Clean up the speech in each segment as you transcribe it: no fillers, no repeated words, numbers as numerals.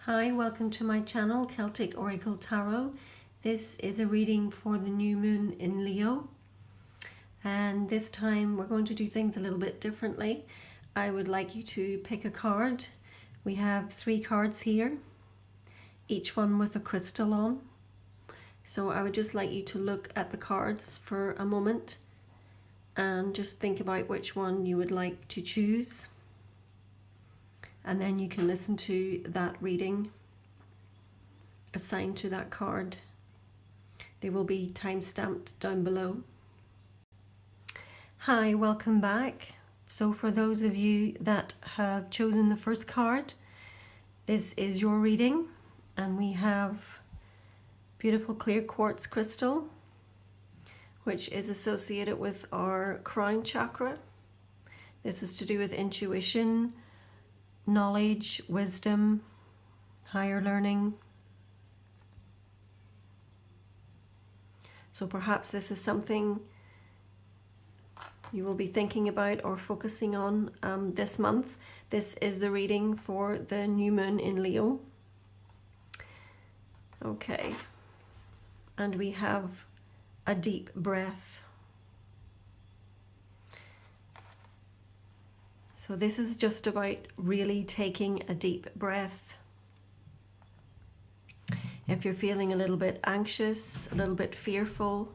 Hi, welcome to my channel, Celtic Oracle Tarot. This is a reading for the new moon in Leo. And this time we're going to do things a little bit differently. I would like you to pick a card. We have 3 cards here, each one with a crystal on. So I would just like you to look at the cards for a moment and just think about which one you would like to choose. And then you can listen to that reading assigned to that card. They will be time-stamped down below. Hi, welcome back. So for those of you that have chosen the first card, this is your reading, and we have beautiful clear quartz crystal, which is associated with our crown chakra. This is to do with intuition, knowledge, wisdom, higher learning. So perhaps this is something you will be thinking about or focusing on this month. This is the reading for the new moon in Leo. Okay, and we have a deep breath. So this is just about really taking a deep breath. If you're feeling a little bit anxious, a little bit fearful,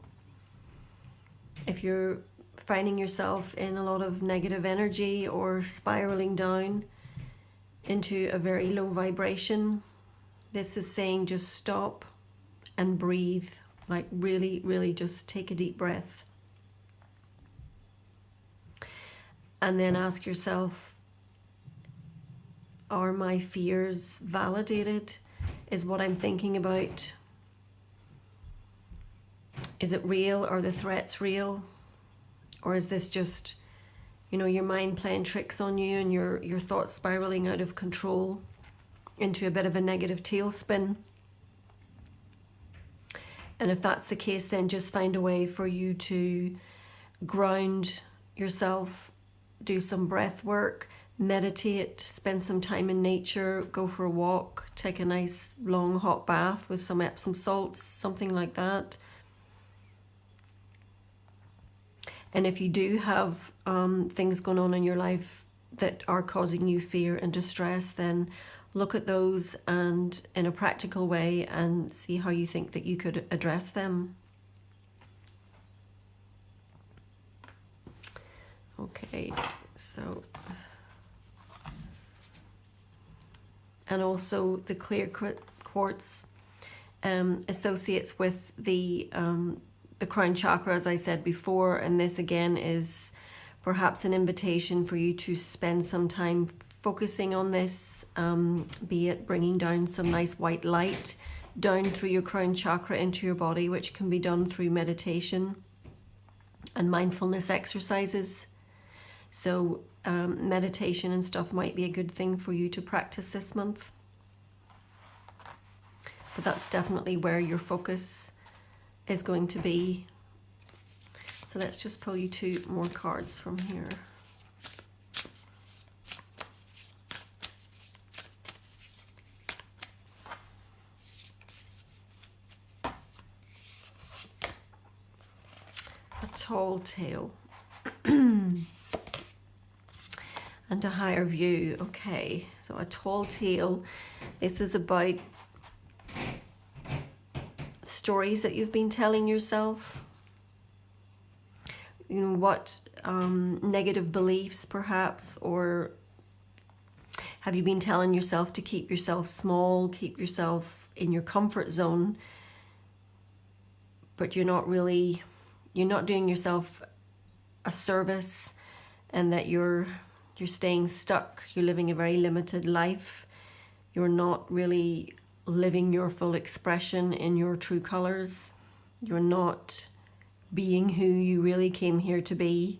if you're finding yourself in a lot of negative energy or spiraling down into a very low vibration, this is saying just stop and breathe. Like really just take a deep breath. And then ask yourself, are my fears validated? Is what I'm thinking about, is it real? Are the threats real? Or is this just, your mind playing tricks on you and your thoughts spiraling out of control into a bit of a negative tailspin? And if that's the case, then just find a way for you to ground yourself, do some breath work, meditate, spend some time in nature, go for a walk, take a nice long hot bath with some Epsom salts, something like that. And if you do have things going on in your life that are causing you fear and distress, then look at those and in a practical way and see how you think that you could address them. Okay, so, and also the clear quartz associates with the crown chakra, as I said before, and this again is perhaps an invitation for you to spend some time focusing on this, be it bringing down some nice white light down through your crown chakra into your body, which can be done through meditation and mindfulness exercises. So meditation and stuff might be a good thing for you to practice this month. But that's definitely where your focus is going to be. So let's just pull you 2 more cards from here. A tall tale. And a higher view. Okay, so a tall tale. This is about stories that you've been telling yourself. What negative beliefs perhaps, or have you been telling yourself to keep yourself small, keep yourself in your comfort zone, but you're not doing yourself a service, and that you're staying stuck, you're living a very limited life, you're not really living your full expression in your true colors, you're not being who you really came here to be,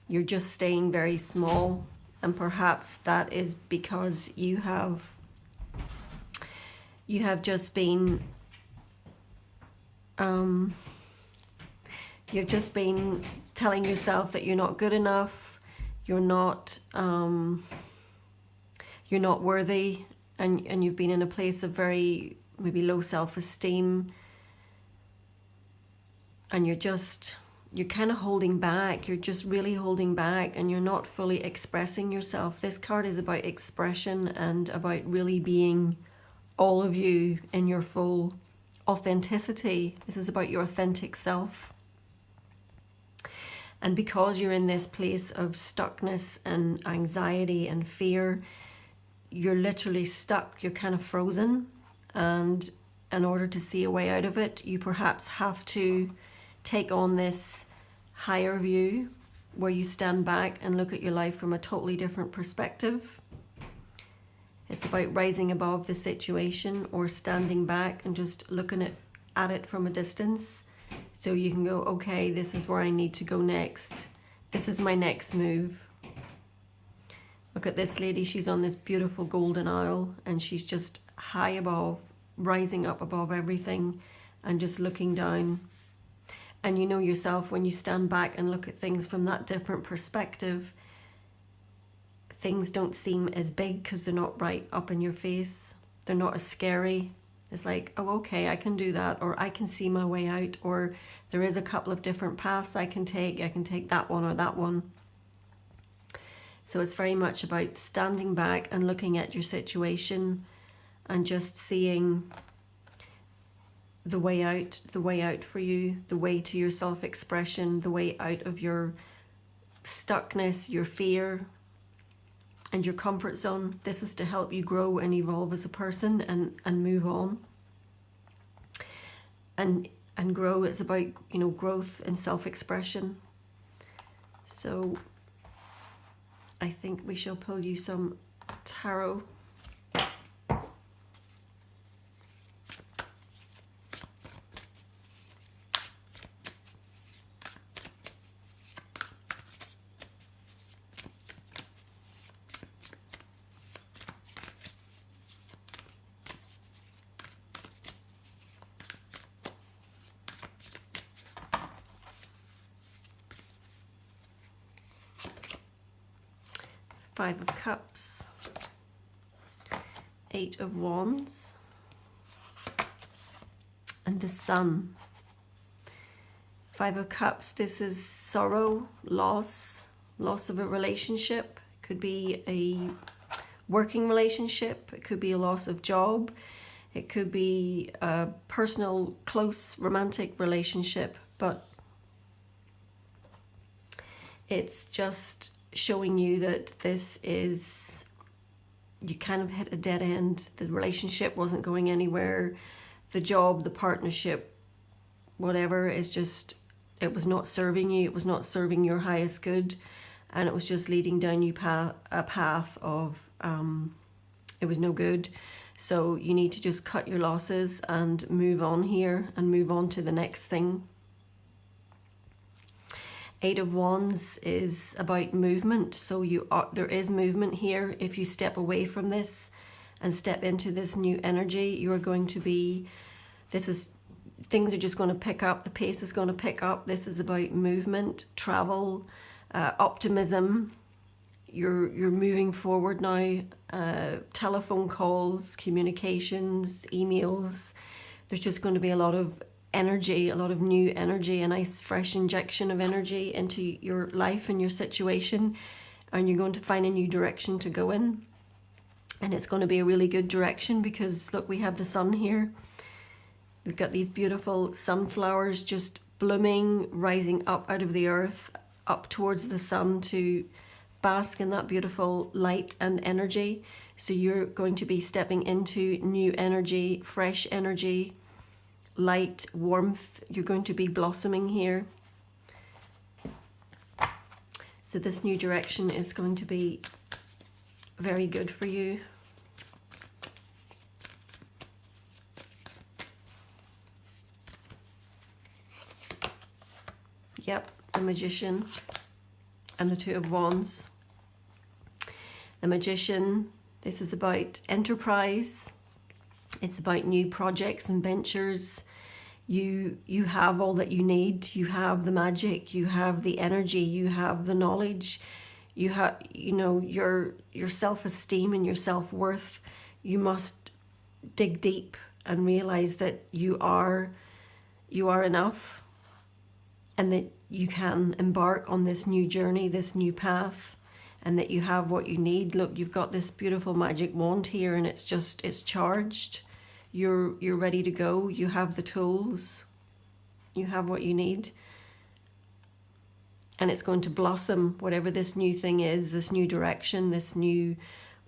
you're just staying very small. And perhaps that is because you have just been you've just been telling yourself that you're not good enough, you're not worthy, and you've been in a place of very maybe low self-esteem, and you're kind of holding back. You're just really holding back, and you're not fully expressing yourself. This card is about expression and about really being all of you in your full authenticity. This is about your authentic self. And because you're in this place of stuckness and anxiety and fear, you're literally stuck. You're kind of frozen. And in order to see a way out of it, you perhaps have to take on this higher view where you stand back and look at your life from a totally different perspective. It's about rising above the situation, or standing back and just looking at it from a distance. So you can go, okay, this is where I need to go next. This is my next move. Look at this lady. She's on this beautiful golden aisle, and she's just high above, rising up above everything and just looking down. And you know yourself, when you stand back and look at things from that different perspective, things don't seem as big because they're not right up in your face. They're not as scary. It's like, oh, okay, I can do that, or I can see my way out, or there is a couple of different paths I can take. I can take that one or that one. So it's very much about standing back and looking at your situation and just seeing the way out for you, the way to your self-expression, the way out of your stuckness, your fear, and your comfort zone. This is to help you grow and evolve as a person and move on. And grow is about, you know, growth and self-expression. So I think we shall pull you some tarot. Five of Cups, Eight of Wands, and the Sun. Five of Cups, this is sorrow, loss of a relationship. It could be a working relationship. It could be a loss of job. It could be a personal, close, romantic relationship. But it's just showing you that this is, you kind of hit a dead end. The relationship wasn't going anywhere. The job, the partnership, whatever, is just, it was not serving you. It was not serving your highest good. And it was just leading down you a path of, it was no good. So you need to just cut your losses and move on here and move on to the next thing. Eight of Wands is about movement. So there is movement here. If you step away from this and step into this new energy, you are going to be, things are just going to pick up. The pace is going to pick up. This is about movement, travel, optimism. You're moving forward now. Telephone calls, communications, emails. There's just going to be a lot of energy, a lot of new energy, a nice fresh injection of energy into your life and your situation, and you're going to find a new direction to go in. And it's going to be a really good direction because look, we have the sun here. We've got these beautiful sunflowers just blooming, rising up out of the earth, up towards the sun to bask in that beautiful light and energy. So you're going to be stepping into new energy, fresh energy, light, warmth. You're going to be blossoming here. So this new direction is going to be very good for you. Yep, the Magician and the Two of Wands. The Magician, this is about enterprise. It's about new projects and ventures. You have all that you need. You have the magic, you have the energy, you have the knowledge, you have, you know, your self-esteem and your self-worth. you must dig deep and realize that you are enough, and that you can embark on this new journey, this new path, and that you have what you need. Look, you've got this beautiful magic wand here, and it's charged. You're ready to go. You have the tools. You have what you need. And it's going to blossom, whatever this new thing is, this new direction, this new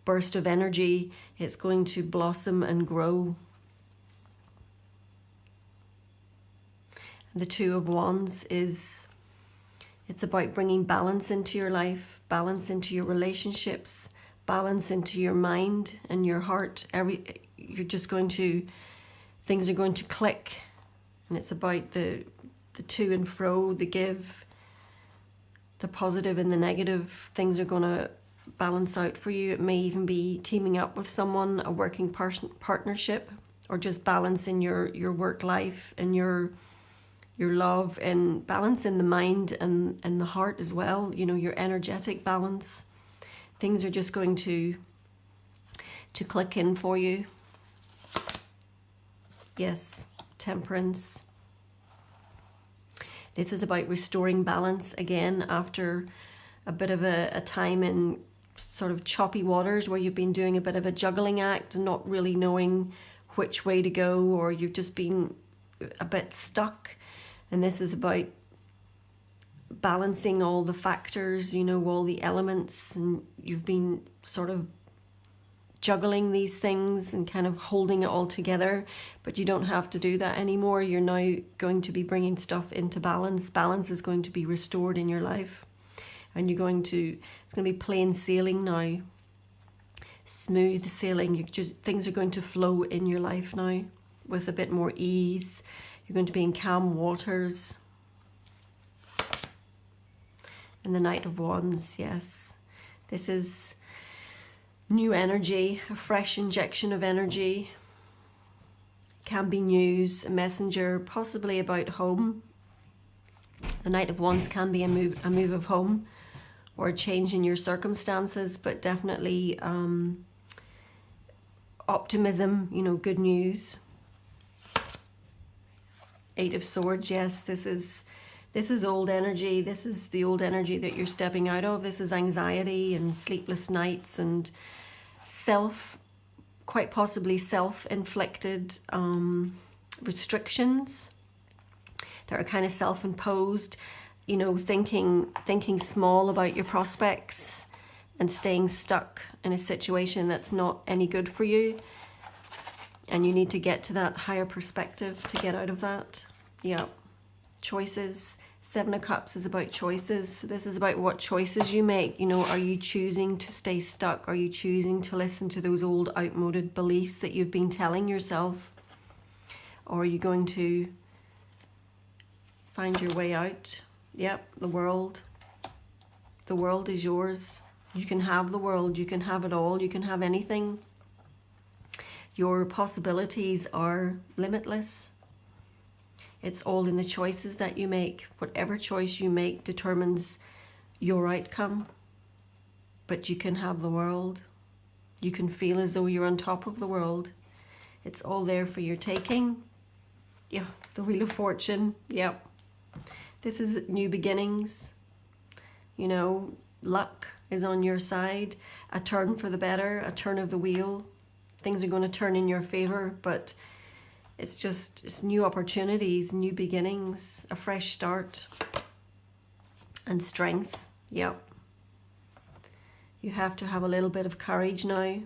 burst of energy. It's going to blossom and grow. The Two of Wands it's about bringing balance into your life, balance into your relationships, balance into your mind and your heart. Things are going to click, and it's about the to and fro, the give, the positive and the negative. Things are going to balance out for you. It may even be teaming up with someone, a working partnership, or just balance in your work life and your love, and balance in the mind and the heart as well, your energetic balance. Things are just going to click in for you. Yes, Temperance. This is about restoring balance again after a bit of a time in sort of choppy waters where you've been doing a bit of a juggling act and not really knowing which way to go, or you've just been a bit stuck. And this is about balancing all the factors, all the elements, and you've been sort of juggling these things and kind of holding it all together, but you don't have to do that anymore. You're now going to be bringing stuff into balance. Balance is going to be restored in your life, and it's going to be plain sailing now, smooth sailing. Things are going to flow in your life now with a bit more ease. You're going to be in calm waters. And the Knight of Wands, yes. This is new energy, a fresh injection of energy. Can be news, a messenger, possibly about home. The Knight of Wands can be a move of home, or a change in your circumstances, but definitely optimism, good news. Eight of Swords, yes, this is old energy. This is the old energy that you're stepping out of. This is anxiety and sleepless nights and quite possibly self-inflicted restrictions that are kind of self-imposed, thinking small about your prospects and staying stuck in a situation that's not any good for you. And you need to get to that higher perspective to get out of that. Yeah. Choices. Seven of Cups is about choices. This is about what choices you make. Are you choosing to stay stuck? Are you choosing to listen to those old outmoded beliefs that you've been telling yourself? Or are you going to find your way out? Yep, the world. The world is yours. You can have the world. You can have it all. You can have anything. Your possibilities are limitless. It's all in the choices that you make. Whatever choice you make determines your outcome. But you can have the world. You can feel as though you're on top of the world. It's all there for your taking. Yeah, the Wheel of Fortune. Yep. This is new beginnings. Luck is on your side. A turn for the better, a turn of the wheel. Things are going to turn in your favor, but it's new opportunities, new beginnings, a fresh start, and strength. Yep. You have to have a little bit of courage now.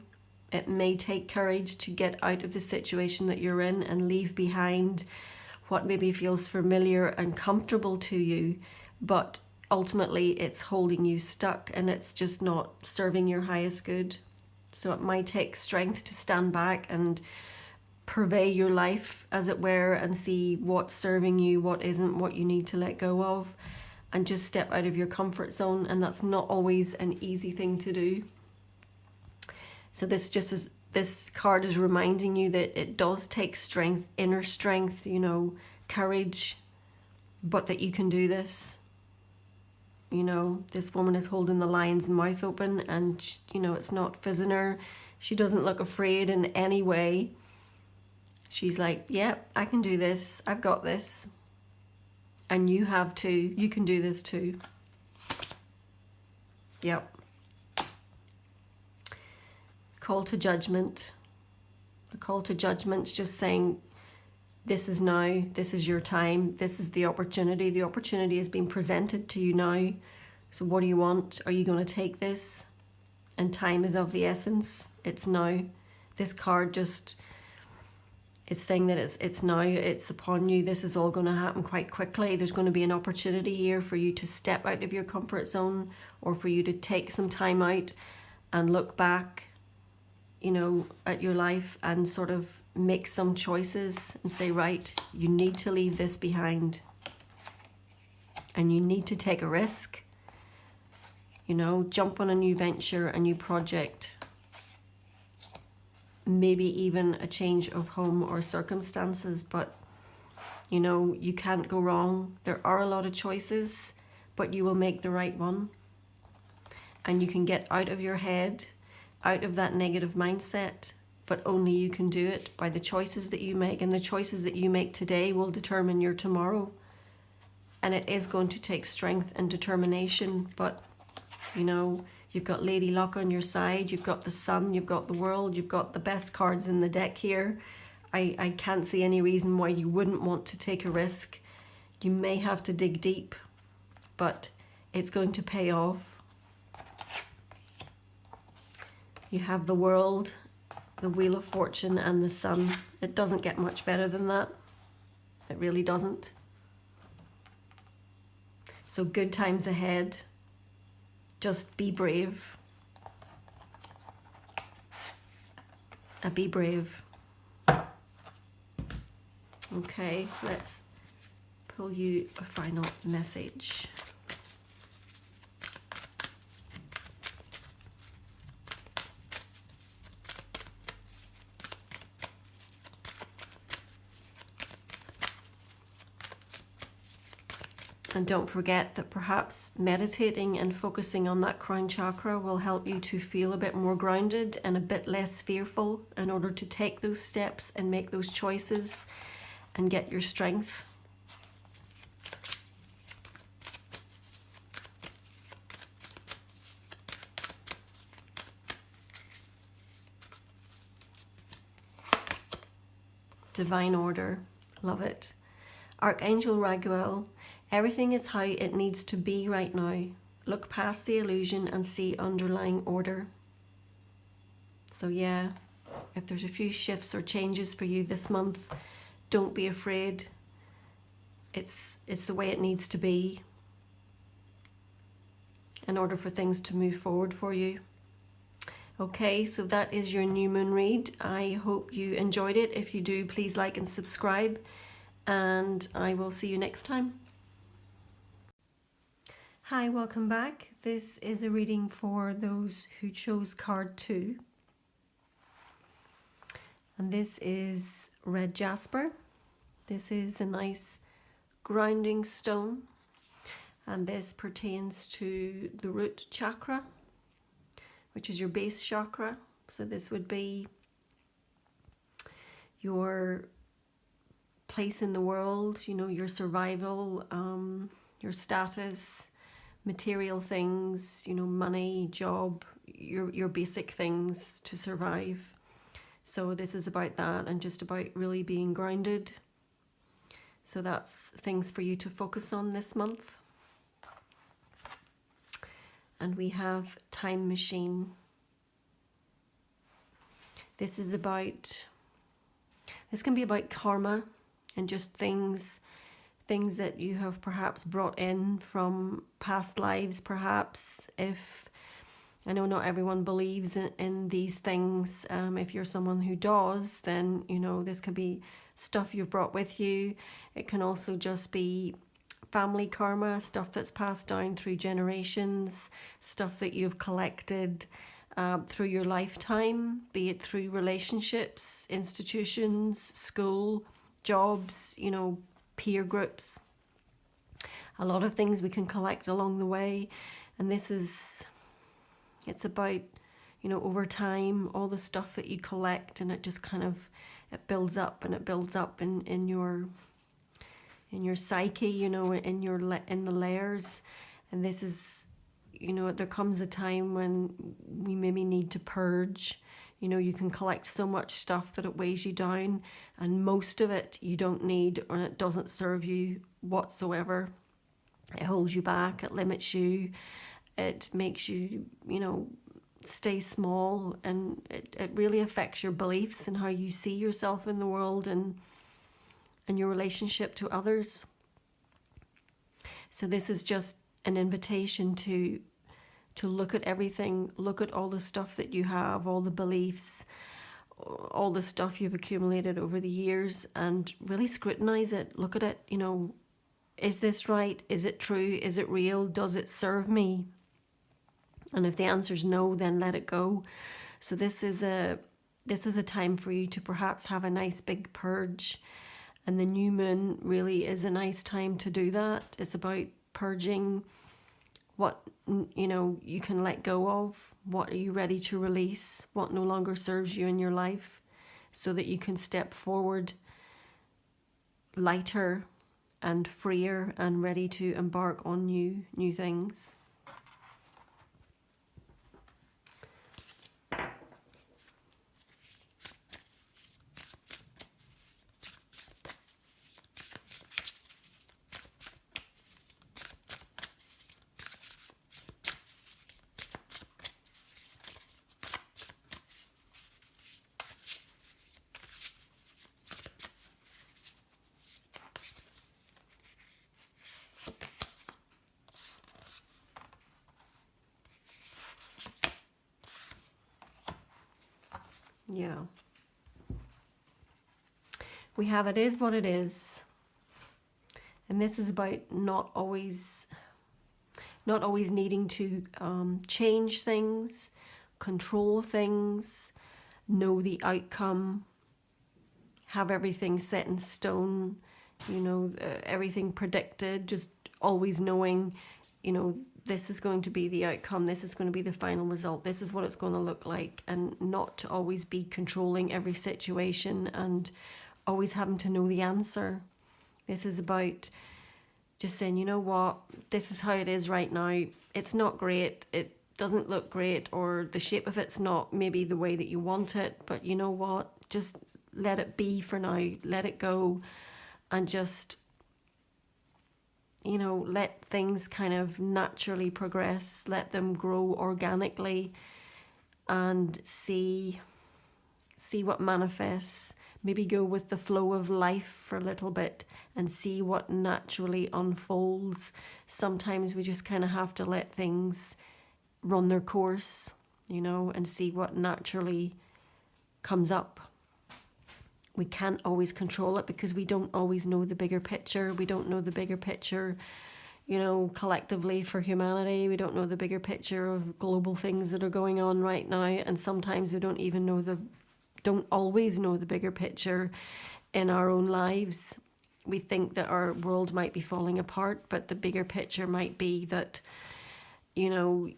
It may take courage to get out of the situation that you're in and leave behind what maybe feels familiar and comfortable to you, but ultimately it's holding you stuck and it's just not serving your highest good. So it might take strength to stand back and purvey your life, as it were, and see what's serving you, what isn't, what you need to let go of, and just step out of your comfort zone. And that's not always an easy thing to do. So this card is reminding you that it does take strength, inner strength, courage, but that you can do this. This woman is holding the lion's mouth open, and it's not fizzing her. She doesn't look afraid in any way. She's like, yeah, I can do this. I've got this. And you have too. You can do this too. Yep. Call to judgment. A call to judgment's just saying, this is now, this is your time, this is the opportunity. The opportunity has been presented to you now. So what do you want? Are you going to take this? And time is of the essence. It's now. This card just is saying that it's now, it's upon you. This is all going to happen quite quickly. There's going to be an opportunity here for you to step out of your comfort zone, or for you to take some time out and look back, you know, at your life and sort of make some choices and say, right, you need to leave this behind and you need to take a risk, you know, jump on a new venture, a new project, maybe even a change of home or circumstances. But you know, you can't go wrong. There are a lot of choices, but you will make the right one. And you can get out of your head, out of that negative mindset, but only you can do it by the choices that you make. And the choices that you make today will determine your tomorrow. And it is going to take strength and determination, but you know, you've got Lady Luck on your side, you've got the Sun, you've got the World, you've got the best cards in the deck here. I can't see any reason why you wouldn't want to take a risk. You may have to dig deep, but it's going to pay off. You have the World, the Wheel of Fortune, and the Sun. It doesn't get much better than that. It really doesn't. So good times ahead. Just be brave. Be brave. Okay, let's pull you a final message. And don't forget that perhaps meditating and focusing on that crown chakra will help you to feel a bit more grounded and a bit less fearful in order to take those steps and make those choices and get your strength. Divine order. Love it. Archangel Raguel. Everything is how it needs to be right now. Look past the illusion and see underlying order. So yeah, if there's a few shifts or changes for you this month, don't be afraid. It's the way it needs to be in order for things to move forward for you. Okay, so that is your new moon read. I hope you enjoyed it. If you do, please like and subscribe, and I will see you next time. Hi, welcome back. This is a reading for those who chose card 2. And this is red jasper. This is a nice grounding stone. And this pertains to the root chakra, which is your base chakra. So this would be your place in the world, you know, your survival, your status, material things, you know, money, job, your basic things to survive. So this is about that, and just about really being grounded. So that's things for you to focus on this month. And we have time machine. This can be about karma and just things that you have perhaps brought in from past lives, perhaps. If I know not everyone believes in these things, if you're someone who does, then you know this could be stuff you've brought with you. It can also just be family karma, stuff that's passed down through generations, stuff that you've collected through your lifetime, be it through relationships, institutions, school, jobs, you know, peer groups. A lot of things we can collect along the way, and it's about, you know, over time, all the stuff that you collect, and it just kind of, it builds up and it builds up in your psyche, you know, in the layers. And this is, you know, there comes a time when we maybe need to purge. You know, you can collect so much stuff that it weighs you down, and most of it you don't need, or it doesn't serve you whatsoever. It holds you back, it limits you, it makes you, you know, stay small, and it really affects your beliefs and how you see yourself in the world, and your relationship to others. So this is just an invitation to look at everything, look at all the stuff that you have, all the beliefs, all the stuff you've accumulated over the years, and really scrutinize it. Look at it, you know, is this right? Is it true? Is it real? Does it serve me? And if the answer is no, then let it go. So this is a time for you to perhaps have a nice big purge. And the new moon really is a nice time to do that. It's about purging what, you know, you can let go of, what are you ready to release, what no longer serves you in your life, so that you can step forward lighter and freer and ready to embark on new things. Yeah. We have it is what it is. And this is about not always needing to change things, control things, know the outcome, have everything set in stone, you know, everything predicted, just always knowing, you know, this is going to be the outcome, this is going to be the final result, this is what it's going to look like, and not to always be controlling every situation and always having to know the answer. This is about just saying, you know what, this is how it is right now. It's not great, it doesn't look great, or the shape of it's not maybe the way that you want it, but you know what, just let it be for now, let it go, and just, you know, let things kind of naturally progress, let them grow organically, and see what manifests. Maybe go with the flow of life for a little bit and see what naturally unfolds. Sometimes we just kind of have to let things run their course, you know, and see what naturally comes up. We can't always control it because we don't always know the bigger picture. We don't know the bigger picture, you know, collectively for humanity. We don't know the bigger picture of global things that are going on right now. And sometimes we don't even know don't always know the bigger picture in our own lives. We think that our world might be falling apart, but the bigger picture might be that, you know,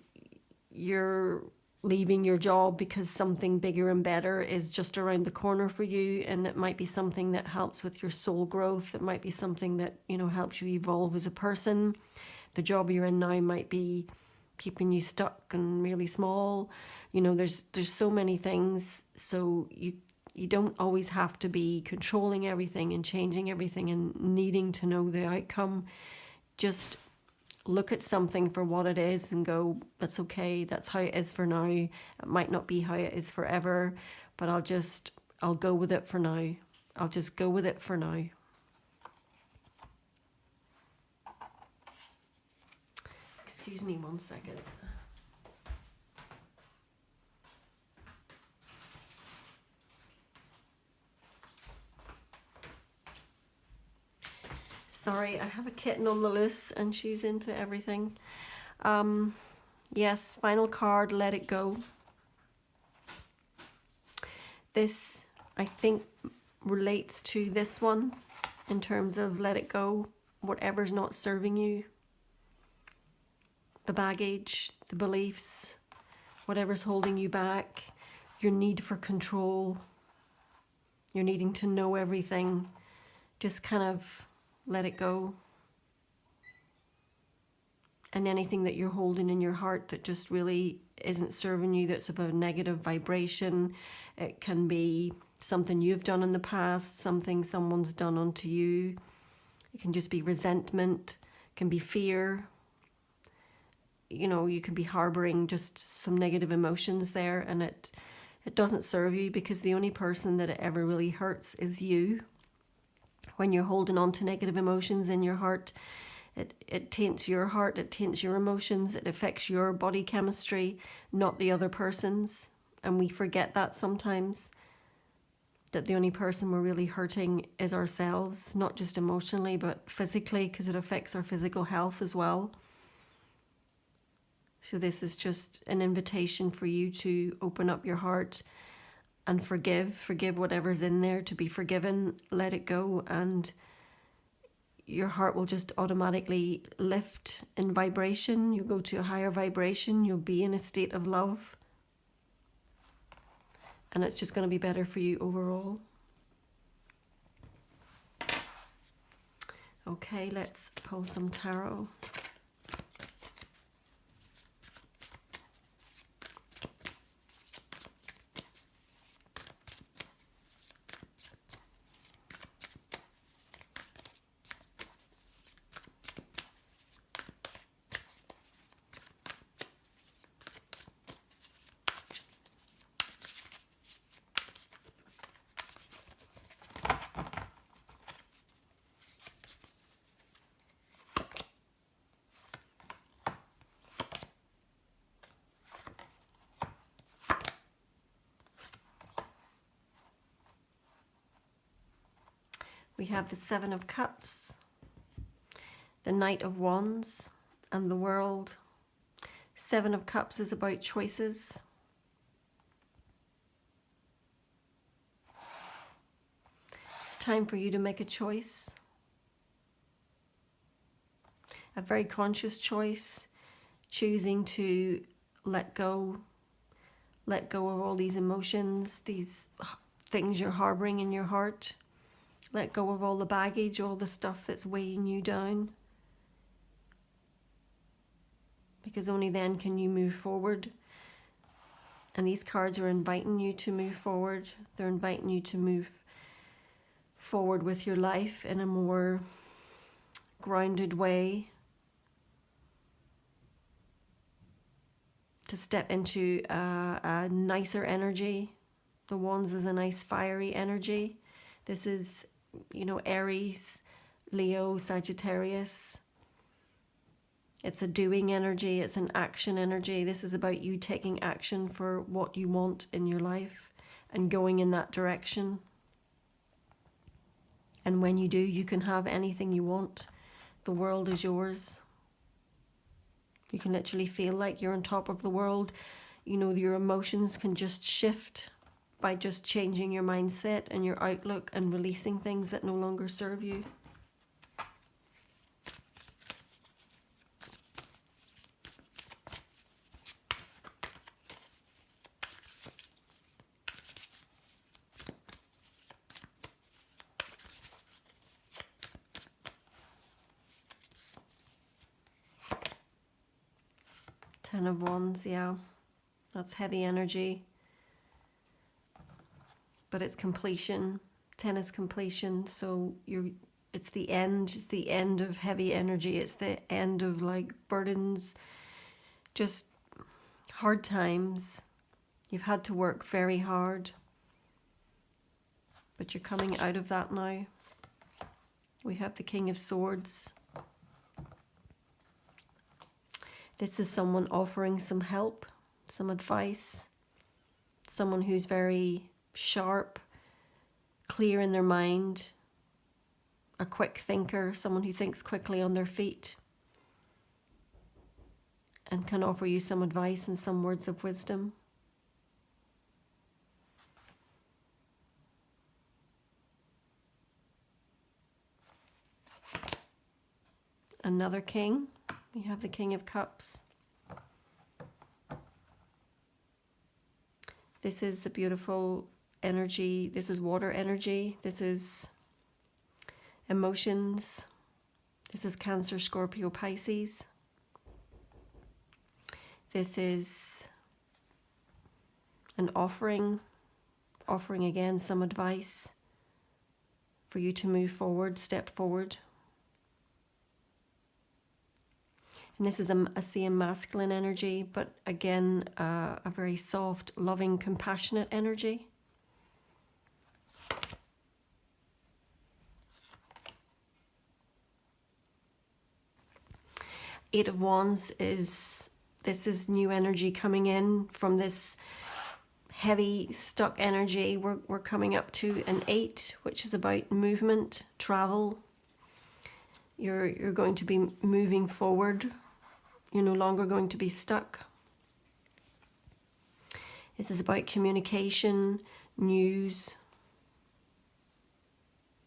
you're leaving your job because something bigger and better is just around the corner for you, and it might be something that helps with your soul growth. It might be something that, you know, helps you evolve as a person. The job you're in now might be keeping you stuck and really small. You know, there's so many things. So you don't always have to be controlling everything and changing everything and needing to know the outcome. Just look at something for what it is and go, that's okay, that's how it is for now. It might not be how it is forever, but I'll go with it for now. I'll just go with it for now. Excuse me 1 second. Sorry, I have a kitten on the loose and she's into everything. Yes, final card, let it go. This, I think, relates to this one in terms of let it go, whatever's not serving you. The baggage, the beliefs, whatever's holding you back, your need for control, you're needing to know everything, just kind of let it go. And anything that you're holding in your heart that just really isn't serving you, that's of a negative vibration, it can be something you've done in the past, something someone's done unto you. It can just be resentment, it can be fear. You know, you can be harboring just some negative emotions there, and it doesn't serve you, because the only person that it ever really hurts is you. When you're holding on to negative emotions in your heart, it taints your heart, it taints your emotions, it affects your body chemistry, not the other person's. And we forget that sometimes, that the only person we're really hurting is ourselves, not just emotionally, but physically, because it affects our physical health as well. So this is just an invitation for you to open up your heart and forgive whatever's in there to be forgiven, let it go, and your heart will just automatically lift in vibration. You'll go to a higher vibration. You'll be in a state of love. And it's just going to be better for you overall. Okay, let's pull some tarot. We have the Seven of Cups, the Knight of Wands, and the World. Seven of Cups is about choices. It's time for you to make a choice. A very conscious choice, choosing to let go of all these emotions, these things you're harboring in your heart. Let go of all the baggage, all the stuff that's weighing you down. Because only then can you move forward. And these cards are inviting you to move forward. They're inviting you to move forward with your life in a more grounded way. To step into a nicer energy. The Wands is a nice fiery energy. This is, Aries, Leo, Sagittarius. It's a doing energy. It's an action energy. This is about you taking action for what you want in your life and going in that direction. And when you do, you can have anything you want. The world is yours. You can literally feel like you're on top of the world. Your emotions can just shift by just changing your mindset and your outlook and releasing things that no longer serve you. Ten of Wands, yeah. That's heavy energy. But it's completion. 10 is completion, so it's the end of heavy energy. It's the end of burdens, just hard times. You've had to work very hard, but you're coming out of that now. We have the King of Swords. This is someone offering some help, some advice, someone who's very sharp, clear in their mind, a quick thinker, someone who thinks quickly on their feet and can offer you some advice and some words of wisdom. Another king. We have the King of Cups. This is a beautiful energy. This is water energy. This is emotions. This is Cancer, Scorpio, Pisces. This is an offering again some advice for you to move forward, step forward. And this is, I see a masculine energy, but again, a very soft, loving, compassionate energy. Eight of Wands this is new energy coming in from this heavy, stuck energy. We're coming up to an 8, which is about movement, travel. You're going to be moving forward. You're no longer going to be stuck. This is about communication, news,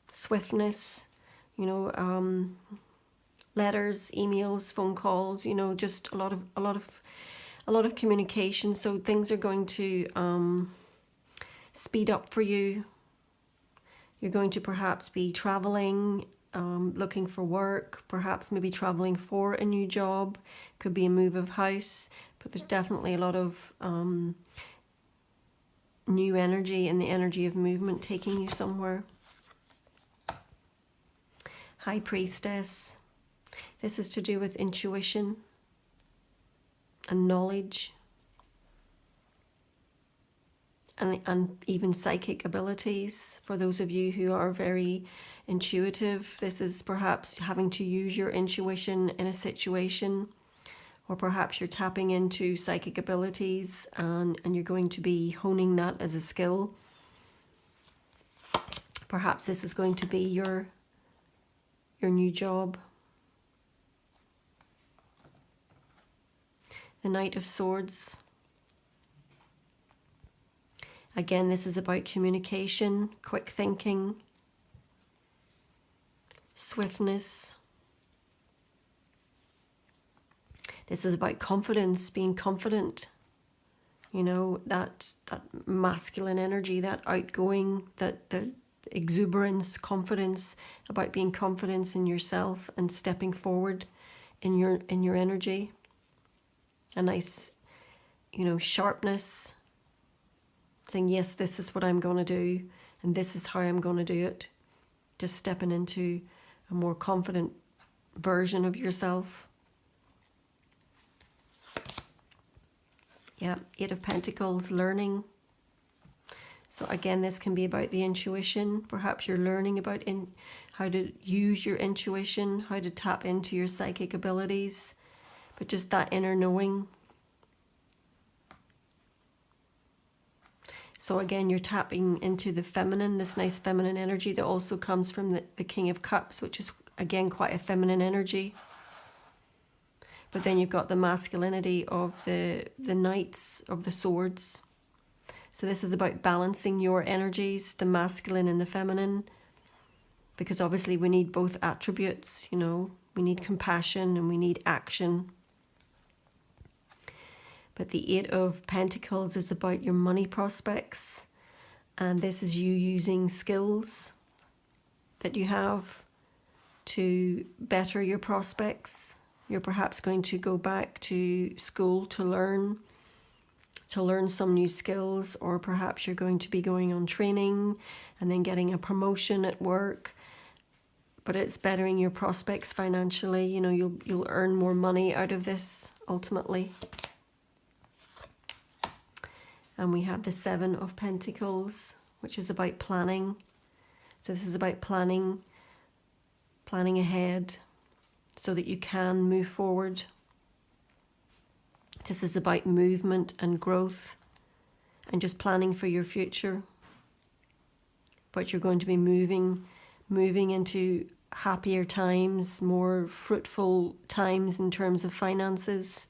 swiftness, letters, emails, phone calls, just a lot of communication. So things are going to speed up for you. You're going to perhaps be traveling, looking for work, perhaps maybe traveling for a new job. Could be a move of house, but there's definitely a lot of new energy and the energy of movement taking you somewhere. High Priestess. This is to do with intuition and knowledge and even psychic abilities. For those of you who are very intuitive, this is perhaps having to use your intuition in a situation, or perhaps you're tapping into psychic abilities and you're going to be honing that as a skill. Perhaps this is going to be your new job. The Knight of Swords. Again, this is about communication, quick thinking, swiftness. This is about confidence, being confident. That masculine energy, that outgoing, that the exuberance, confidence, about being confident in yourself and stepping forward in your energy. A nice, sharpness, saying, yes, this is what I'm going to do, and this is how I'm going to do it. Just stepping into a more confident version of yourself. Yeah, Eight of Pentacles, learning. So again, this can be about the intuition. Perhaps you're learning about how to use your intuition, how to tap into your psychic abilities, but just that inner knowing. So again, you're tapping into the feminine, this nice feminine energy that also comes from the King of Cups, which is again quite a feminine energy. But then you've got the masculinity of the Knights of the Swords. So this is about balancing your energies, the masculine and the feminine, because obviously we need both attributes, we need compassion and we need action. But the Eight of Pentacles is about your money prospects, and this is you using skills that you have to better your prospects. You're perhaps going to go back to school to learn some new skills, or perhaps you're going to be going on training and then getting a promotion at work. But it's bettering your prospects financially. You'll earn more money out of this ultimately. And we have the Seven of Pentacles, which is about planning. So this is about planning ahead so that you can move forward. This is about movement and growth and just planning for your future. But you're going to be moving into happier times, more fruitful times in terms of finances.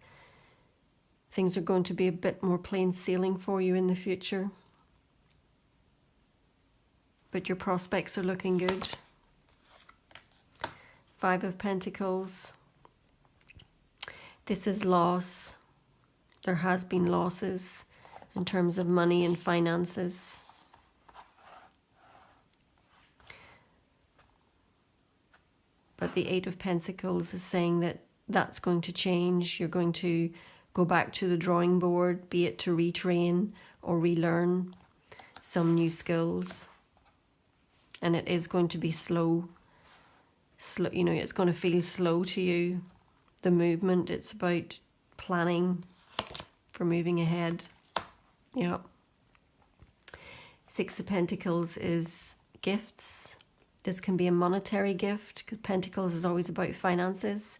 Things are going to be a bit more plain sailing for you in the future. But your prospects are looking good. Five of Pentacles. This is loss. There has been losses in terms of money and finances. But the Eight of Pentacles is saying that that's going to change. You're going to go back to the drawing board, be it to retrain or relearn some new skills. And it is going to be slow, you know, it's going to feel slow to you. The movement, it's about planning for moving ahead. Yeah. Six of Pentacles is gifts. This can be a monetary gift, because Pentacles is always about finances.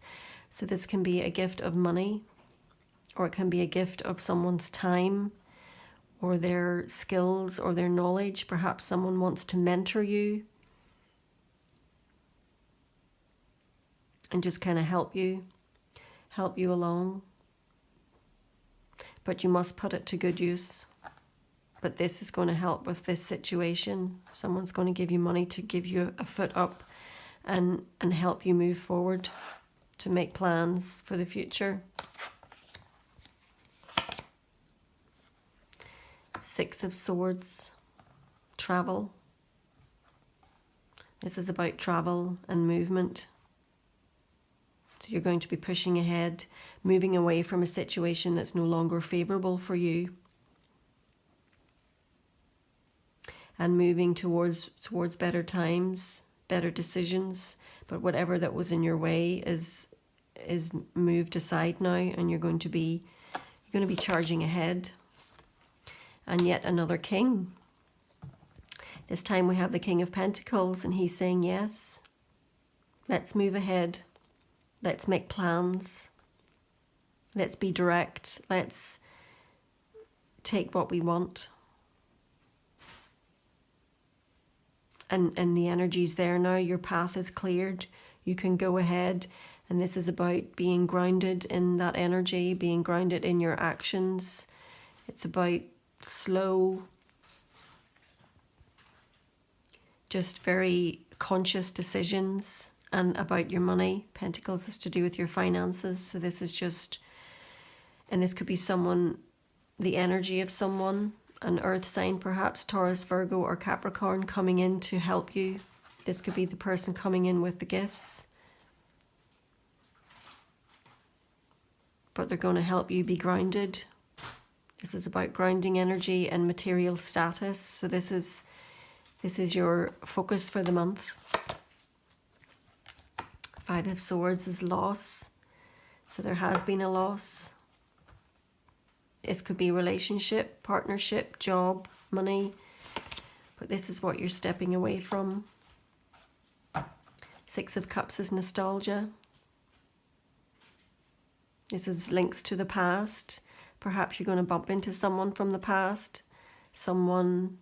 So this can be a gift of money, or it can be a gift of someone's time, or their skills, or their knowledge. Perhaps someone wants to mentor you and just kind of help you along. But you must put it to good use. But this is going to help with this situation. Someone's going to give you money to give you a foot up and help you move forward, to make plans for the future. Six of Swords, travel. This is about travel and movement. So you're going to be pushing ahead, moving away from a situation that's no longer favorable for you, and moving towards better times, better decisions. But whatever that was in your way is moved aside now, and you're going to be charging ahead. And yet another king. This time we have the King of Pentacles, and he's saying, yes, let's move ahead. Let's make plans. Let's be direct. Let's take what we want. And the energy's there now. Your path is cleared. You can go ahead. And this is about being grounded in that energy, being grounded in your actions. It's about slow, just very conscious decisions, and about your money. Pentacles is to do with your finances. So this is just, and this could be someone, the energy of someone, an earth sign perhaps, Taurus, Virgo or Capricorn, coming in to help you. This could be the person coming in with the gifts. But they're going to help you be grounded. This is about grounding energy and material status. So this is your focus for the month. Five of Swords is loss. So there has been a loss. This could be relationship, partnership, job, money. But this is what you're stepping away from. Six of Cups is nostalgia. This is links to the past. Perhaps you're going to bump into someone from the past. Someone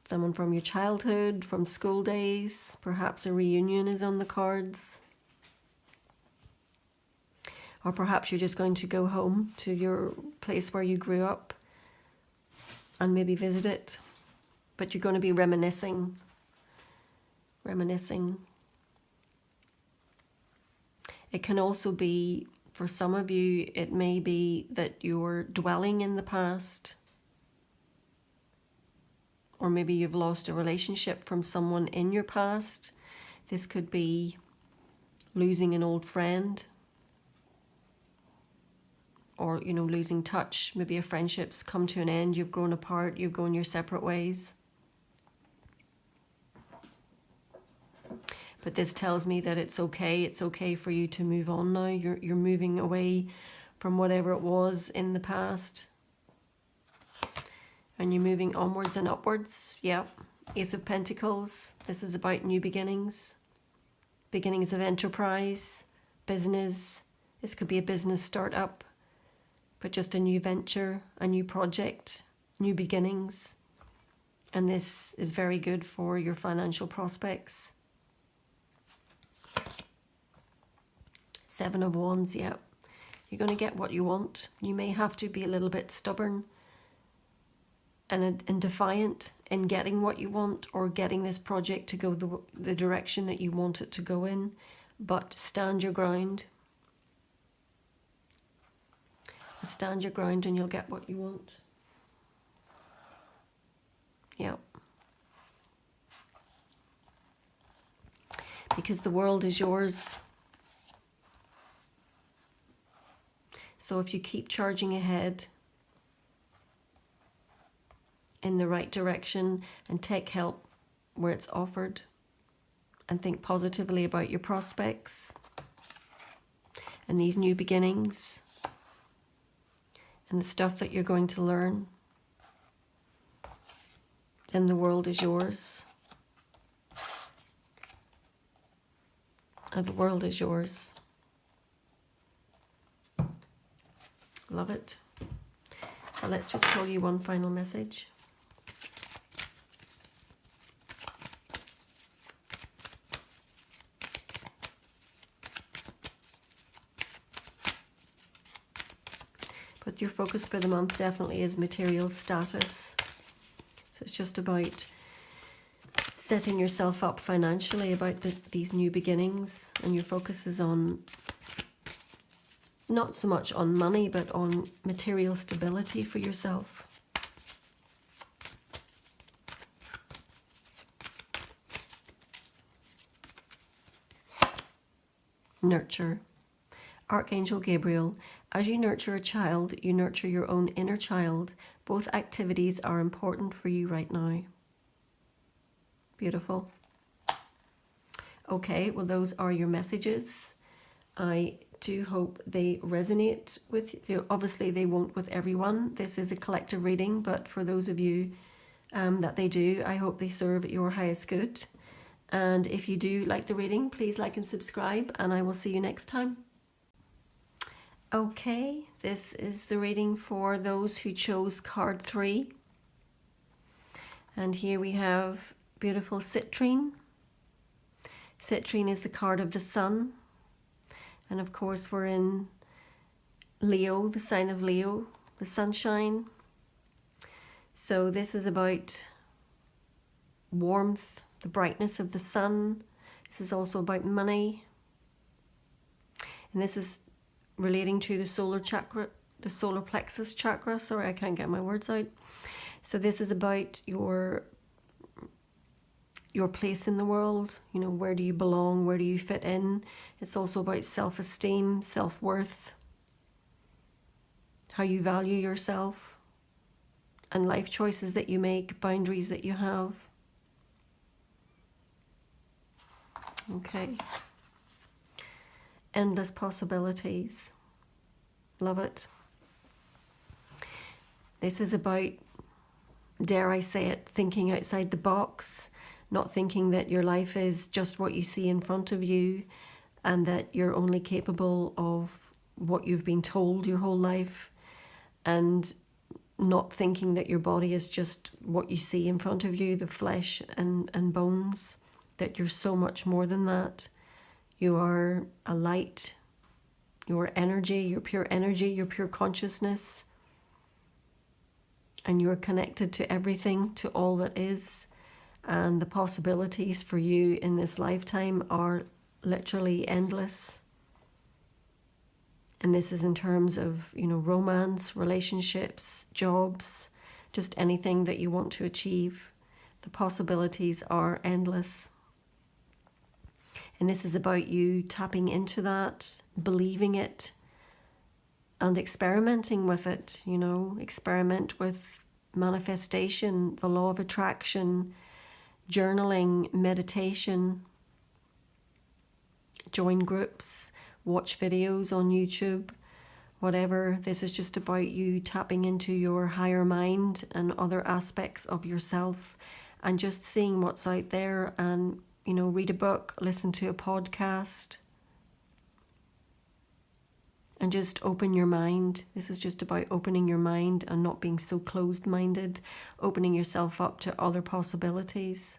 from your childhood, from school days. Perhaps a reunion is on the cards. Or perhaps you're just going to go home to your place where you grew up and maybe visit it. But you're going to be reminiscing. It can also be, for some of you, it may be that you're dwelling in the past. Or maybe you've lost a relationship from someone in your past. This could be losing an old friend. Or, you know, losing touch. Maybe a friendship's come to an end, you've grown apart, you've gone your separate ways. But this tells me that it's okay for you to move on now. You're moving away from whatever it was in the past. And you're moving onwards and upwards. Yeah. Ace of Pentacles. This is about new beginnings. Beginnings of enterprise, business. This could be a business startup. But just a new venture, a new project, new beginnings. And this is very good for your financial prospects. Seven of Wands, yeah. You're going to get what you want. You may have to be a little bit stubborn and defiant in getting what you want, or getting this project to go the direction that you want it to go in. But stand your ground. Stand your ground and you'll get what you want. Yeah. Because the world is yours. So if you keep charging ahead in the right direction and take help where it's offered and think positively about your prospects and these new beginnings and the stuff that you're going to learn, then the world is yours. And the world is yours. Love it. So let's just pull you one final message. But your focus for the month definitely is material status. So it's just about setting yourself up financially, about these new beginnings, and your focus is on not so much on money, but on material stability for yourself. Nurture. Archangel Gabriel, as you nurture a child, you nurture your own inner child. Both activities are important for you right now. Beautiful. Okay, well, those are your messages. I do hope they resonate with you. Obviously, they won't with everyone. This is a collective reading, but for those of you that they do, I hope they serve your highest good. And if you do like the reading, please like and subscribe, and I will see you next time. Okay, this is the reading for those who chose card 3. And here we have beautiful citrine. Citrine is the card of the sun. And of course we're in Leo, the sign of Leo, the sunshine. So this is about warmth, the brightness of the sun. This is also about money. And this is relating to the solar chakra, the solar plexus chakra. Sorry, I can't get my words out. So this is about your place in the world. You know, where do you belong? Where do you fit in? It's also about self-esteem, self-worth, how you value yourself, and life choices that you make, boundaries that you have. Okay. Endless possibilities. Love it. This is about, dare I say it, thinking outside the box, not thinking that your life is just what you see in front of you and that you're only capable of what you've been told your whole life, and not thinking that your body is just what you see in front of you, the flesh and bones, that you're so much more than that. You are a light, your energy, your pure consciousness, and you're connected to everything, to all that is, and the possibilities for you in this lifetime are literally endless. And this is in terms of, you know, romance, relationships, jobs, just anything that you want to achieve. The possibilities are endless. And this is about you tapping into that, believing it, and experimenting with it, you know, experiment with manifestation, the law of attraction, journaling, meditation, join groups, watch videos on YouTube, whatever. This is just about you tapping into your higher mind and other aspects of yourself, and just seeing what's out there, and, you know, read a book, listen to a podcast, and just open your mind. This is just about opening your mind and not being so closed-minded, opening yourself up to other possibilities.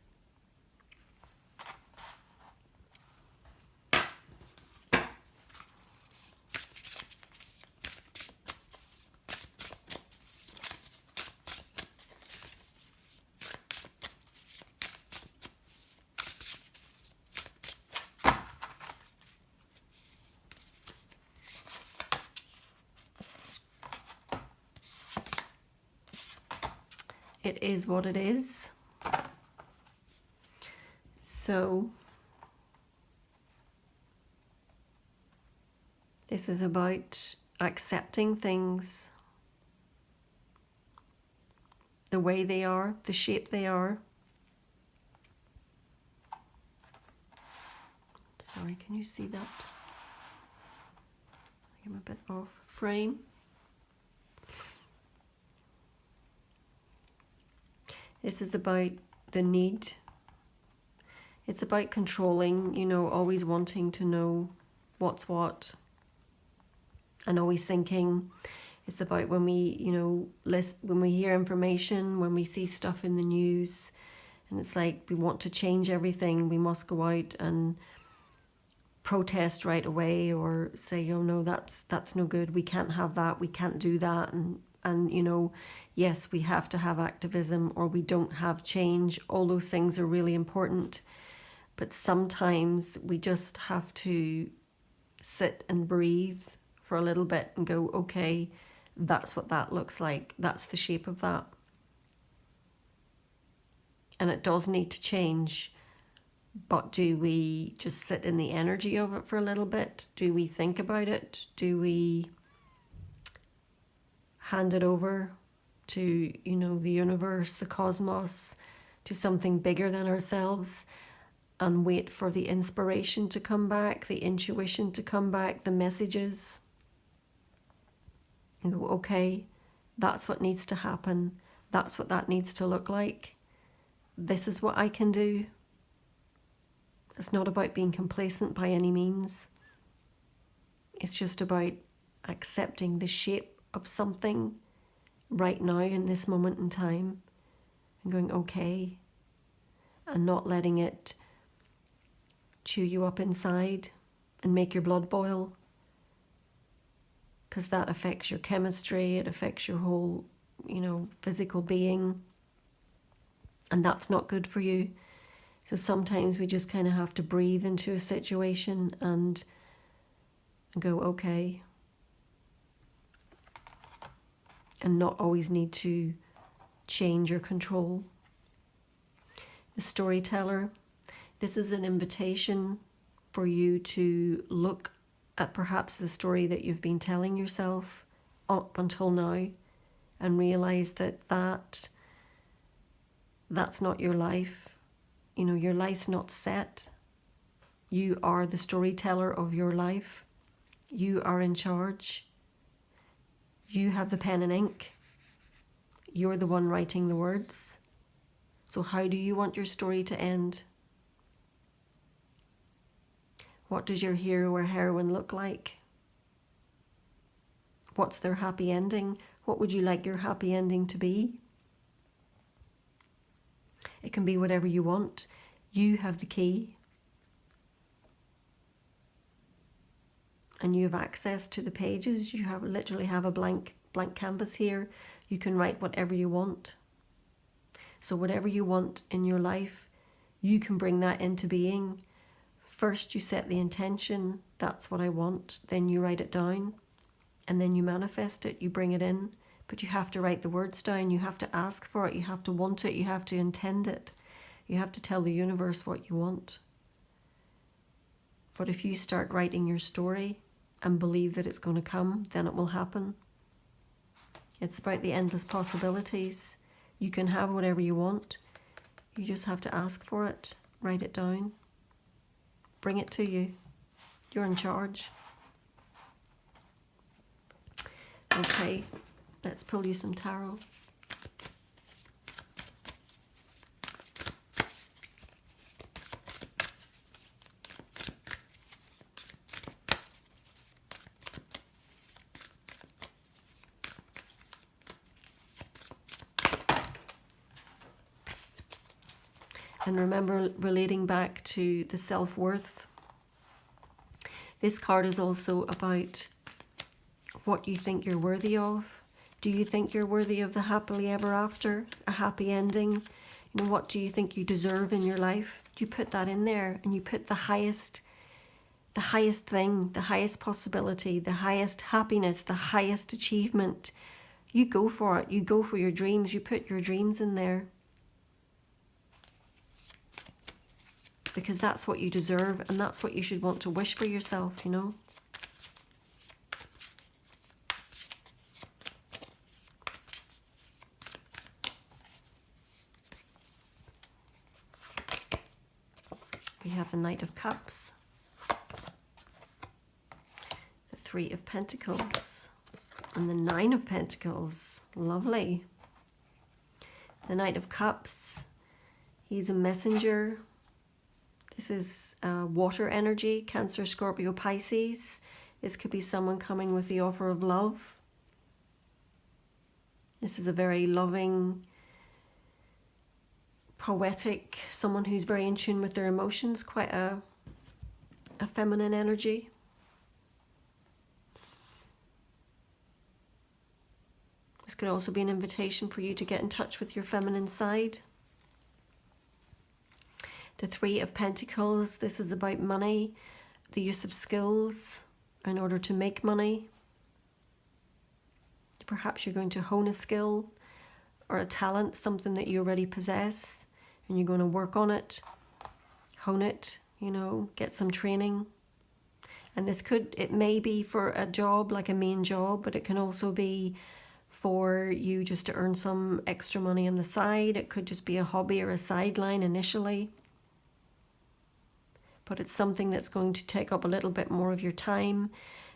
it is what it is. So this is about accepting things the way they are, the shape they are. Sorry, can you see that? I'm a bit off frame. This is about the need. It's about controlling, you know, always wanting to know what's what. And always thinking. It's about when we, you know, when we hear information, when we see stuff in the news, and it's like we want to change everything. We must go out and protest right away, or say, oh no, that's no good. We can't have that. We can't do that. And you know, yes, we have to have activism, or we don't have change. All those things are really important, but sometimes we just have to sit and breathe for a little bit and go, okay, that's what that looks like. That's the shape of that. And it does need to change. But do we just sit in the energy of it for a little bit? Do we think about it? Do we hand it over to, you know, the universe, the cosmos, to something bigger than ourselves, and wait for the inspiration to come back, the intuition to come back, the messages? And go, okay, that's what needs to happen. That's what that needs to look like. This is what I can do. It's not about being complacent by any means. It's just about accepting the shape of something right now in this moment in time and going, okay, and not letting it chew you up inside and make your blood boil, because that affects your chemistry, it affects your whole, you know, physical being, and that's not good for you. So sometimes we just kind of have to breathe into a situation and go, okay, and not always need to change or control. The storyteller, this is an invitation for you to look at perhaps the story that you've been telling yourself up until now and realize that that's not your life. You know, your life's not set. You are the storyteller of your life. You are in charge. You have the pen and ink. You're the one writing the words. So how do you want your story to end? What does your hero or heroine look like? What's their happy ending? What would you like your happy ending to be? It can be whatever you want. You have the key. And you have access to the pages. You literally have a blank canvas here. You can write whatever you want. So whatever you want in your life, you can bring that into being. First you set the intention, that's what I want. Then you write it down. And then you manifest it, you bring it in. But you have to write the words down. You have to ask for it. You have to want it. You have to intend it. You have to tell the universe what you want. But if you start writing your story and believe that it's going to come, then it will happen. It's about the endless possibilities. You can have whatever you want. You just have to ask for it. Write it down. Bring it to you. You're in charge. Okay. Let's pull you some tarot. And remember, relating back to the self-worth, this card is also about what you think you're worthy of. Do you think you're worthy of the happily ever after, a happy ending? You know, what do you think you deserve in your life? You put that in there, and you put the highest thing, the highest possibility, the highest happiness, the highest achievement. You go for it. You go for your dreams. You put your dreams in there. Because that's what you deserve, and that's what you should want to wish for yourself, you know. We have the Knight of Cups, the Three of Pentacles, and the Nine of Pentacles. Lovely. The Knight of Cups, he's a messenger. This is water energy, Cancer, Scorpio, Pisces. This could be someone coming with the offer of love. This is a very loving, poetic, someone who's very in tune with their emotions, quite a feminine energy. This could also be an invitation for you to get in touch with your feminine side. The Three of Pentacles, this is about money, the use of skills in order to make money. Perhaps you're going to hone a skill or a talent, something that you already possess, and you're going to work on it, hone it, you know, get some training. And it may be for a job, like a main job, but it can also be for you just to earn some extra money on the side. It could just be a hobby or a sideline initially. But it's something that's going to take up a little bit more of your time,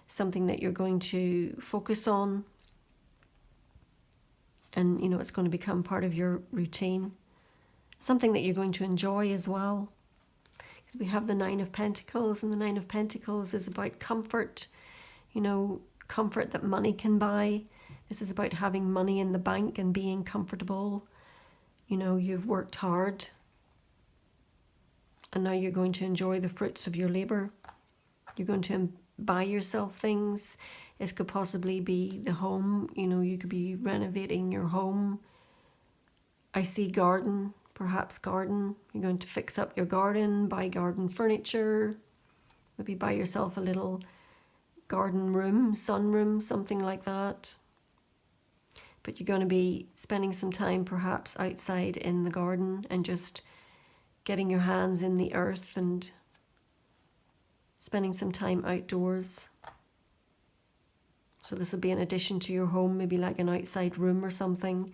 something that you're going to focus on. And, you know, it's going to become part of your routine. Something that you're going to enjoy as well. Because we have the Nine of Pentacles, and the Nine of Pentacles is about comfort, you know, comfort that money can buy. This is about having money in the bank and being comfortable. You know, you've worked hard, and now you're going to enjoy the fruits of your labor. You're going to buy yourself things. This could possibly be the home. You know, you could be renovating your home. I see garden, perhaps garden. You're going to fix up your garden, buy garden furniture. Maybe buy yourself a little garden room, sunroom, something like that. But you're going to be spending some time perhaps outside in the garden and just getting your hands in the earth and spending some time outdoors. So this will be an addition to your home, maybe like an outside room or something.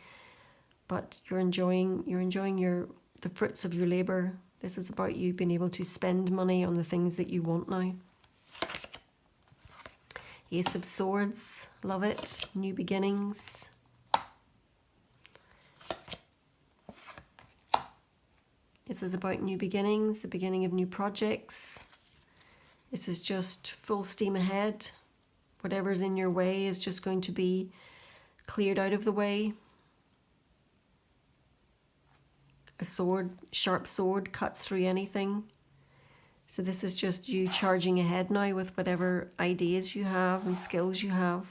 But you're enjoying the fruits of your labor. This is about you being able to spend money on the things that you want now. Ace of Swords, love it. New beginnings. This is about new beginnings, the beginning of new projects. This is just full steam ahead. Whatever's in your way is just going to be cleared out of the way. A sword, sharp sword, cuts through anything. So this is just you charging ahead now with whatever ideas you have and skills you have.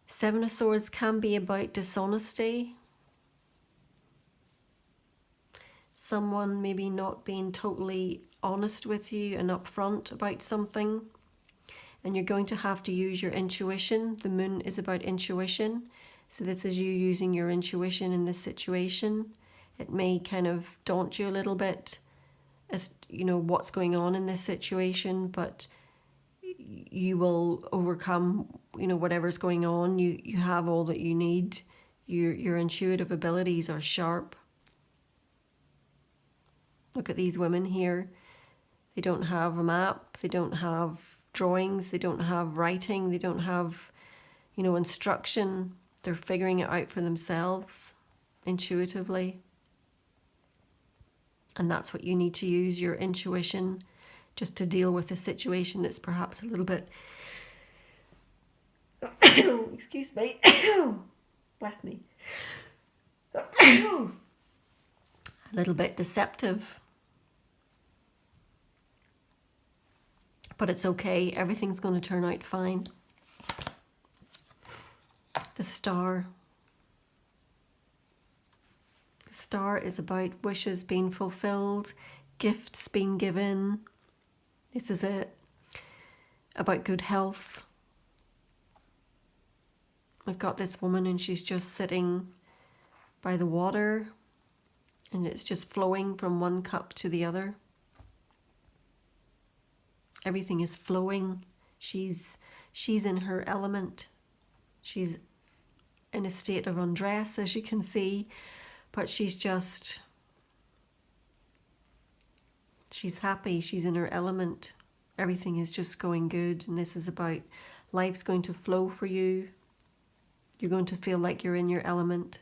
Seven of Swords can be about dishonesty. Someone maybe not being totally honest with you and upfront about something. And you're going to have to use your intuition. The moon is about intuition. So this is you using your intuition in this situation. It may kind of daunt you a little bit as, you know, what's going on in this situation, but you will overcome, you know, whatever's going on. You have all that you need. Your intuitive abilities are sharp. Look at these women here. They don't have a map. They don't have drawings. They don't have writing. They don't have, you know, instruction. They're figuring it out for themselves intuitively. And that's what you need to use, your intuition, just to deal with a situation that's perhaps a little bit, excuse me, bless me, a little bit deceptive. But it's okay, everything's going to turn out fine. The Star. The Star is about wishes being fulfilled, gifts being given. This is about good health. We've got this woman and she's just sitting by the water and it's just flowing from one cup to the other. Everything is flowing. She's in her element. She's in a state of undress, as you can see, but she's happy. She's in her element. Everything is just going good, and this is about life's going to flow for you. You're going to feel like you're in your element.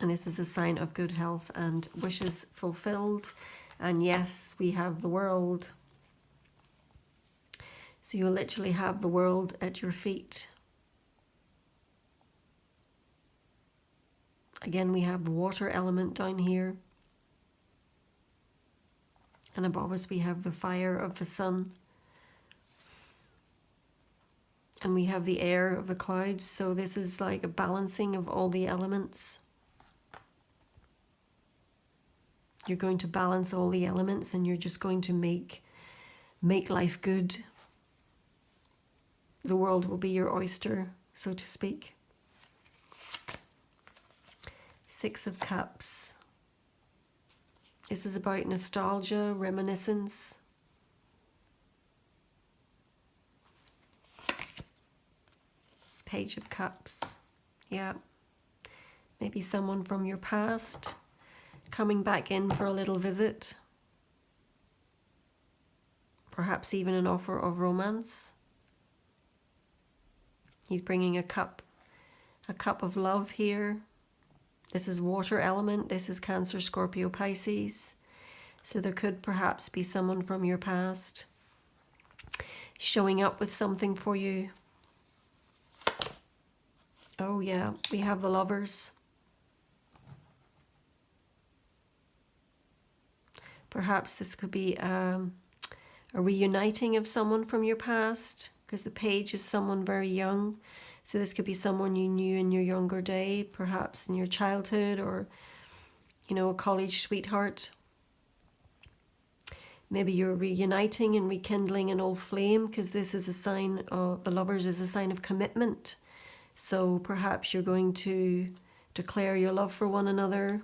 And this is a sign of good health and wishes fulfilled. And yes, we have the world. So you literally have the world at your feet. Again, we have the water element down here. And above us we have the fire of the sun. And we have the air of the clouds. So this is like a balancing of all the elements. You're going to balance all the elements and you're just going to make life good. The world will be your oyster, so to speak. 6 of Cups. This is about nostalgia, reminiscence. Page of Cups. Yeah. Maybe someone from your past coming back in for a little visit. Perhaps even an offer of romance. He's bringing a cup of love here. This is water element. This is Cancer, Scorpio, Pisces. So there could perhaps be someone from your past showing up with something for you. Oh yeah, we have the Lovers. Perhaps this could be a reuniting of someone from your past, because the Page is someone very young. So this could be someone you knew in your younger day, perhaps in your childhood, or, you know, a college sweetheart. Maybe you're reuniting and rekindling an old flame, because this is a sign of, the Lovers is a sign of commitment. So perhaps you're going to declare your love for one another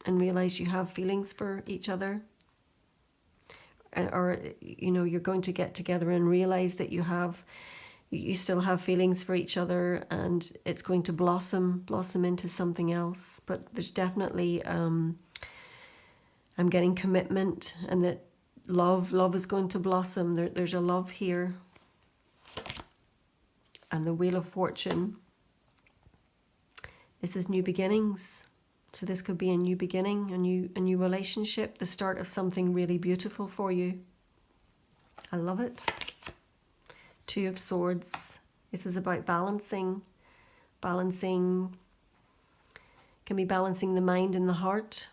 and realize you have feelings for each other. Or, you know, you're going to get together and realize that you still have feelings for each other, and it's going to blossom into something else. But there's definitely, I'm getting commitment, and that love is going to blossom. There's a love here. And the Wheel of Fortune. This is new beginnings. So this could be a new beginning, a new relationship, the start of something really beautiful for you. I love it. 2 of Swords. This is about balancing. Can be balancing the mind and the heart.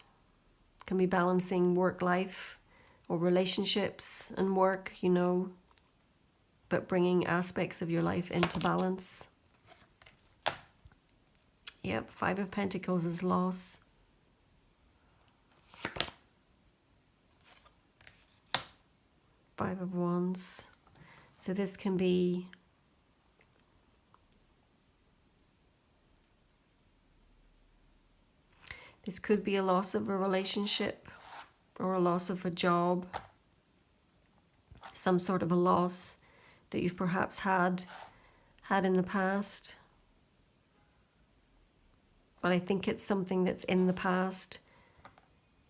Can be balancing work life or relationships and work, you know, but bringing aspects of your life into balance. Yep, 5 of Pentacles is loss. Five of Wands. So this can be this could be a loss of a relationship or a loss of a job. Some sort of a loss that you've perhaps had in the past. But I think it's something that's in the past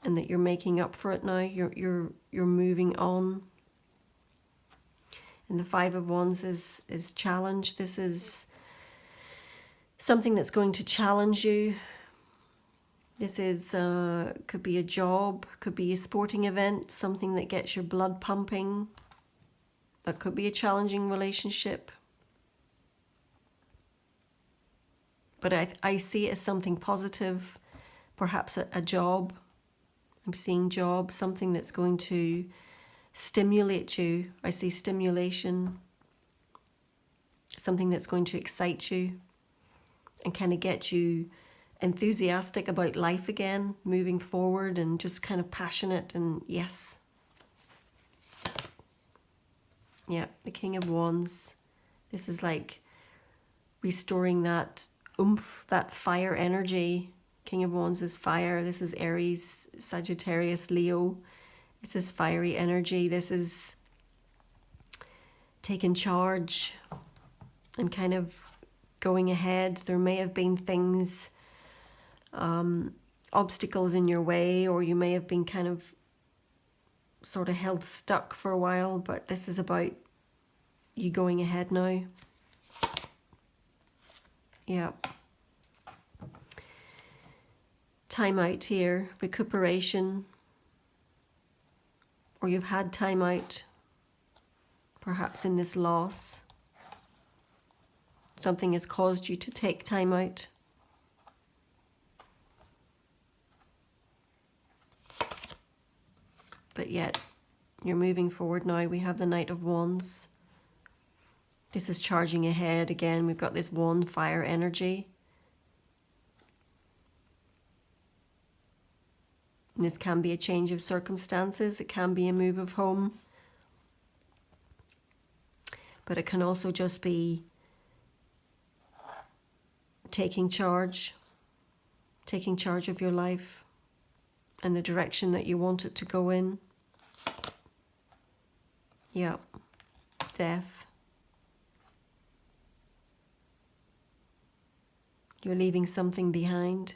and that you're making up for it now. You're moving on. And the 5 of Wands is challenge. This is something that's going to challenge you. This is could be a job, could be a sporting event, something that gets your blood pumping. That could be a challenging relationship. But I see it as something positive, perhaps a job. I'm seeing job, something that's going to stimulate you. I see stimulation, something that's going to excite you and kind of get you enthusiastic about life again, moving forward and just kind of passionate and yes. Yeah, the King of Wands. This is like restoring that oomph, that fire energy. King of Wands is fire. This is Aries, Sagittarius, Leo. It's this fiery energy. This is taking charge and kind of going ahead. There may have been things, obstacles in your way, or you may have been kind of sort of held stuck for a while, but this is about you going ahead now. Yeah. Time out here, recuperation, or you've had time out, perhaps in this loss. Something has caused you to take time out. But yet, you're moving forward now. We have the Knight of Wands. This is charging ahead again. We've got this wand fire energy. And this can be a change of circumstances. It can be a move of home. But it can also just be taking charge of your life and the direction that you want it to go in. Yeah. Death. You're leaving something behind.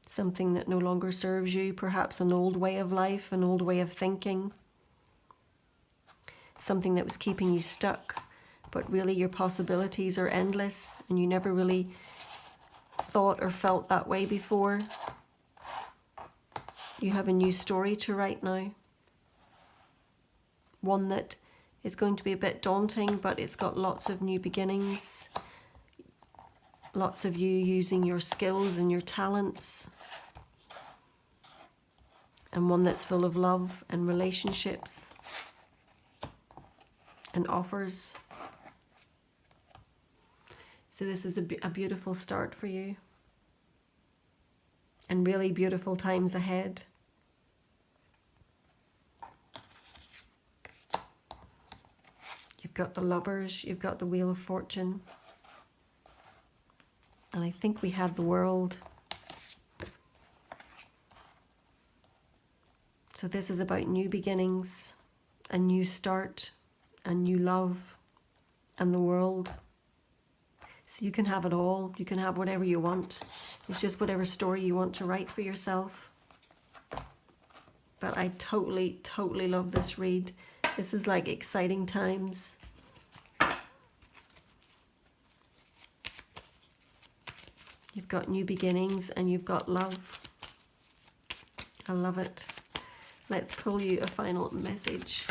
Something that no longer serves you. Perhaps an old way of life, an old way of thinking. Something that was keeping you stuck. But really your possibilities are endless and you never really thought or felt that way before. You have a new story to write now. One that is going to be a bit daunting, but it's got lots of new beginnings. Lots of you using your skills and your talents. And one that's full of love and relationships and offers. So this is a beautiful start for you. And really beautiful times ahead. You've got the Lovers, you've got the Wheel of Fortune. And I think we had the World. So this is about new beginnings, a new start, a new love, and the World. So you can have it all. You can have whatever you want. It's just whatever story you want to write for yourself. But I totally, totally love this read. This is like exciting times. You've got new beginnings and you've got love. I love it. Let's pull you a final message.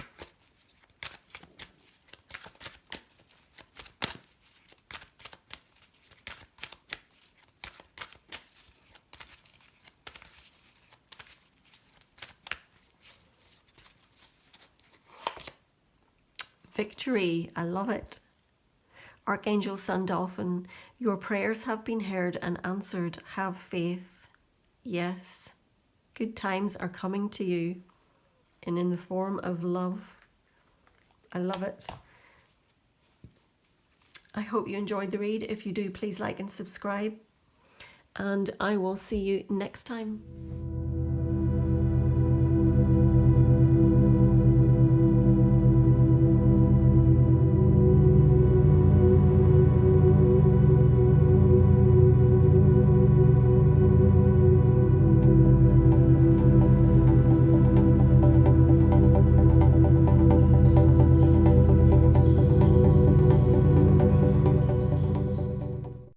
Victory, I love it. Archangel Sun Dolphin, your prayers have been heard and answered. Have faith. Yes, good times are coming to you and in the form of love. I love it. I hope you enjoyed the read. If you do, please like and subscribe. And I will see you next time.